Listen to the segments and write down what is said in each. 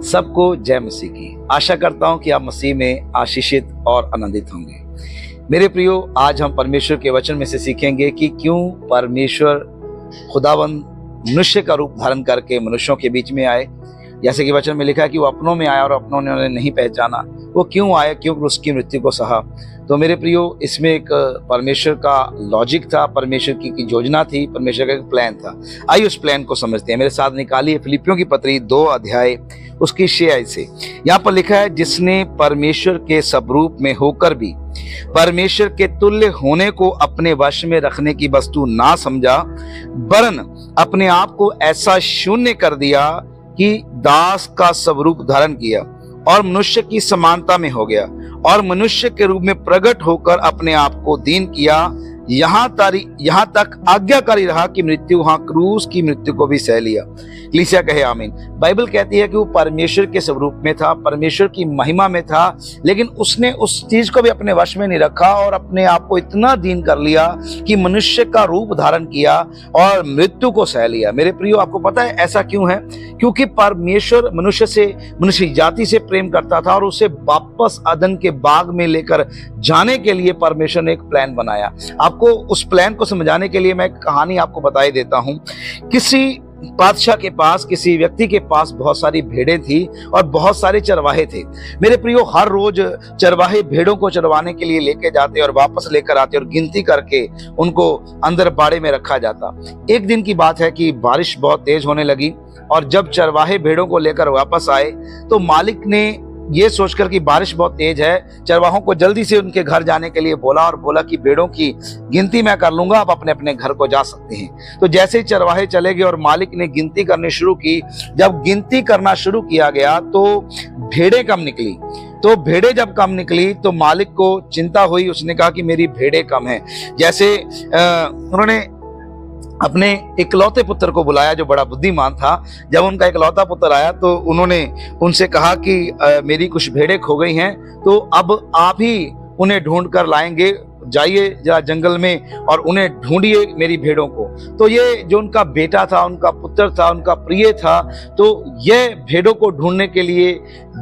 सबको जय मसीह की। आशा करता हूं कि आप मसीह में आशीषित और आनंदित होंगे। मेरे प्रियो, आज हम परमेश्वर के वचन में से सीखेंगे कि क्यों परमेश्वर खुदावंद मनुष्य का रूप धारण करके मनुष्यों के बीच में आए। जैसे कि वचन में लिखा है कि वो अपनों में आया और अपनों ने उन्हें नहीं पहचाना। वो क्यों आया, क्यों उसकी मृत्यु को सहा। तो मेरे प्रियो, इसमें एक परमेश्वर का लॉजिक था, परमेश्वर की योजना थी, परमेश्वर का एक प्लान था। आइए उस प्लान को समझते हैं। मेरे साथ निकालिए फिलिपियों की पत्री 2 अध्याय उसकी 6 आयत से। यहाँ पर लिखा है, जिसने परमेश्वर के स्वरूप में होकर भी परमेश्वर के तुल्य होने को अपने वश में रखने की वस्तु ना समझा, वरन अपने आप को ऐसा शून्य कर दिया कि दास का स्वरूप धारण किया और मनुष्य की समानता में हो गया और मनुष्य के रूप में प्रकट होकर अपने आप को दीन किया, यहाँ तक आज्ञाकारी रहा कि मृत्यु, हाँ क्रूस की मृत्यु को भी सह लिया। कलीसिया कहे आमीन। बाइबल कहती है कि वो परमेश्वर के स्वरूप में था, परमेश्वर की महिमा में था, लेकिन उसने उस चीज को भी अपने वश में नहीं रखा और अपने आप को इतना दीन कर लिया कि मनुष्य का रूप धारण किया और मृत्यु को सह लिया। मेरे प्रियो, आपको पता है ऐसा क्यों है? क्योंकि परमेश्वर मनुष्य जाति से प्रेम करता था और उसे वापस अदन के बाग में लेकर जाने के लिए परमेश्वर ने एक प्लान बनाया। आपको उस प्लान को समझाने के लिए मैं एक कहानी आपको बताई देता हूं। किसी बादशाह के पास, किसी व्यक्ति के पास बहुत सारी भेड़ें थी और बहुत सारे चरवाहे थे। मेरे प्रियो, हर रोज चरवाहे भेड़ों को चरवाने के लिए लेके जाते और वापस लेकर आते और गिनती करके उनको अंदर बाड़े में रखा जाता। एक दिन की बात है कि बारिश बहुत तेज होने लगी और जब चरवाहे भेड़ों को लेकर वापस आए तो मालिक ने ये सोचकर कि बारिश बहुत तेज है, चरवाहों को जल्दी से उनके घर जाने के लिए बोला कि भेड़ों की गिनती मैं कर लूंगा, आप अपने अपने घर को जा सकते हैं। तो जैसे ही चरवाहे चले गए और मालिक ने गिनती करनी शुरू की, जब गिनती करना शुरू किया गया तो भेड़ें कम निकली। तो भेड़ें जब कम निकली तो मालिक को चिंता हुई। उसने कहा कि मेरी भेड़ें कम हैं। जैसे उन्होंने अपने इकलौते पुत्र को बुलाया जो बड़ा बुद्धिमान था। जब उनका इकलौता पुत्र आया तो उन्होंने उनसे कहा कि मेरी कुछ भेड़ें खो गई हैं, तो अब आप ही उन्हें ढूंढ कर लाएंगे, जाइए जरा जंगल में और उन्हें ढूंढिए मेरी भेड़ों को। तो ये जो उनका बेटा था, उनका पुत्र था, उनका प्रिय था, तो ये भेड़ों को ढूंढने के लिए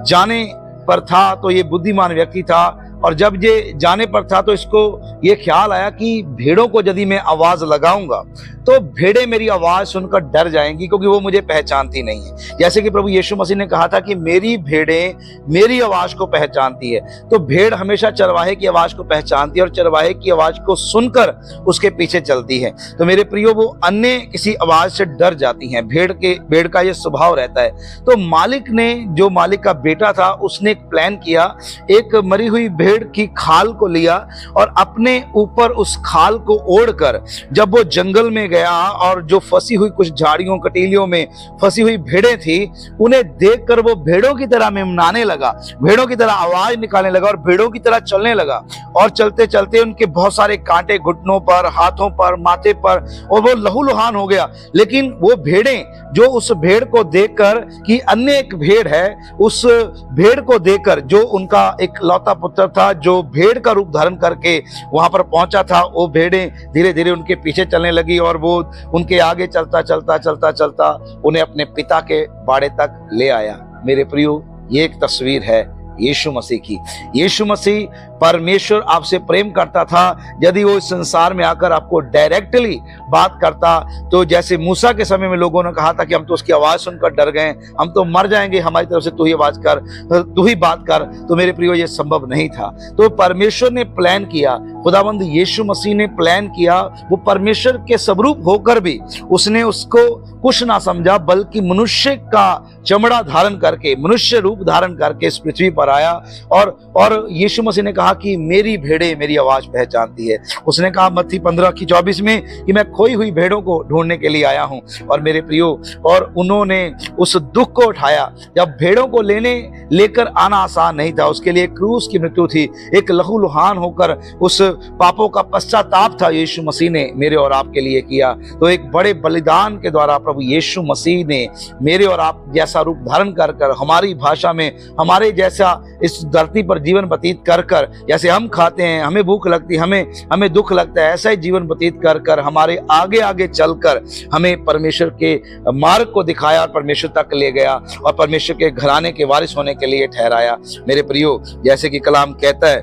जाने पर था। तो ये बुद्धिमान व्यक्ति था और जब ये जाने पर था तो इसको ये ख्याल आया कि भेड़ों को यदि मैं आवाज लगाऊंगा तो भेड़ें मेरी आवाज सुनकर डर जाएंगी, क्योंकि वो मुझे पहचानती नहीं है। जैसे कि प्रभु यीशु मसीह ने कहा था कि मेरी भेड़ें मेरी आवाज को पहचानती है। तो भेड़ हमेशा चरवाहे की आवाज को पहचानती है और चरवाहे की आवाज को सुनकर उसके पीछे चलती है। तो मेरे प्रियो, वो अन्य किसी आवाज से डर जाती हैं। भेड़ का ये स्वभाव रहता है। तो मालिक ने, जो मालिक का बेटा था, उसने एक प्लान किया। एक मरी हुई भेड़ की खाल को लिया और अपने ऊपर उस खाल को ओढ़कर जब वो जंगल में गया और जो फंसी हुई कुछ झाड़ियों कटीलियों में फंसी हुई भेड़ें थी, उन्हें देखकर वो भेड़ों की तरह मिमनाने लगा, भेड़ों की तरह आवाज निकालने लगा और भेड़ों की तरह चलने लगा। और चलते चलते उनके बहुत सारे कांटे घुटनों पर, हाथों पर, माथे पर, और वो लहूलुहान हो गया। लेकिन वो भेड़ें जो उस भेड़ को देखकर कि अन्य एक भेड़ है, उस भेड़ को देखकर जो उनका एक लौता पुत्र था, जो भेड़ का रूप धारण करके वहां पर पहुंचा था, वो भेड़ें धीरे धीरे उनके पीछे चलने लगी और वो उनके आगे चलता उन्हें अपने पिता के बाड़े तक ले आया। मेरे प्रियो, ये एक तस्वीर है यीशु मसीह की। यीशु मसीह, परमेश्वर आपसे प्रेम करता था। यदि वो इस संसार में आकर आपको डायरेक्टली बात करता, तो जैसे मूसा के समय में लोगों ने कहा था कि हम तो उसकी आवाज सुनकर डर गए, हम तो मर जाएंगे, हमारी तरफ से तू ही आवाज कर, तू ही बात कर। तो मेरे प्रियो, ये संभव नहीं था। तो परमेश्वर ने प्लान किया, खुदावंद यीशु मसीह ने प्लान किया। वो परमेश्वर के स्वरूप होकर भी उसने उसको कुछ ना समझा, बल्कि मनुष्य का चमड़ा धारण करके, मनुष्य रूप धारण करके इस पृथ्वी पर आया। और यीशु मसीह ने कहा कि मेरी भेड़ें मेरी आवाज पहचानती है। उसने कहा मत्ती 15:24 में कि मैं खोई हुई भेड़ों को ढूंढने के लिए आया हूं। और मेरे प्रियो, और उन्होंने उस दुख को उठाया। जब भेड़ों को लेकर आना आसान नहीं था, उसके लिए क्रूस की मृत्यु थी। एक लहूलुहान होकर उस पापों का पश्चाताप था यीशु मसीह ने मेरे और आपके लिए किया। तो एक बड़े बलिदान के द्वारा प्रभु यीशु मसीह ने मेरे और आप जैसा रूप धारण कर कर, हमारी भाषा में हमारे जैसा इस धरती पर जीवन व्यतीत कर कर, जैसे हम खाते हैं, हमें भूख लगती, हमें दुख लगता है, ऐसा ही जीवन व्यतीत कर कर हमारे आगे आगे चलकर हमें परमेश्वर के मार्ग को दिखाया और परमेश्वर तक ले गया और परमेश्वर के घराने के वारिस होने के लिए ठहराया। मेरे प्रियो, जैसे कि कलाम कहता है,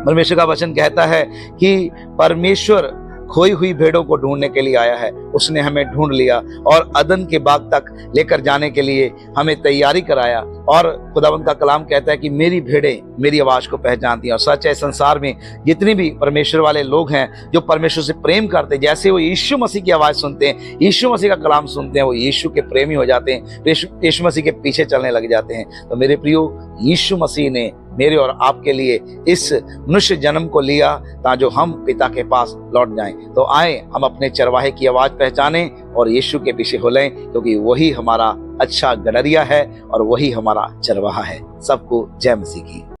परमेश्वर का वचन कहता है कि परमेश्वर खोई हुई भेड़ों को ढूंढने के लिए आया है। उसने हमें ढूंढ लिया और अदन के बाग तक लेकर जाने के लिए हमें तैयारी कराया। और खुदावंद का कलाम कहता है कि मेरी भेड़ें मेरी आवाज को पहचानती हैं। और सच है, संसार में जितने भी परमेश्वर वाले लोग हैं जो परमेश्वर से प्रेम करते हैं, जैसे वो यीशु मसीह की आवाज सुनते हैं, यीशु मसीह का कलाम सुनते हैं, वो यीशु के प्रेमी हो जाते हैं, यीशु मसीह के पीछे चलने लग जाते हैं। तो मेरे प्रियो, यीशु मसीह ने मेरे और आपके लिए इस मनुष्य जन्म को लिया ताकि हम पिता के पास लौट जाएं। तो आए हम अपने चरवाहे की आवाज पहचानें और यीशु के पीछे हो लें, क्योंकि वही हमारा अच्छा गडरिया है और वही हमारा चरवाहा है। सबको जय मसीह की।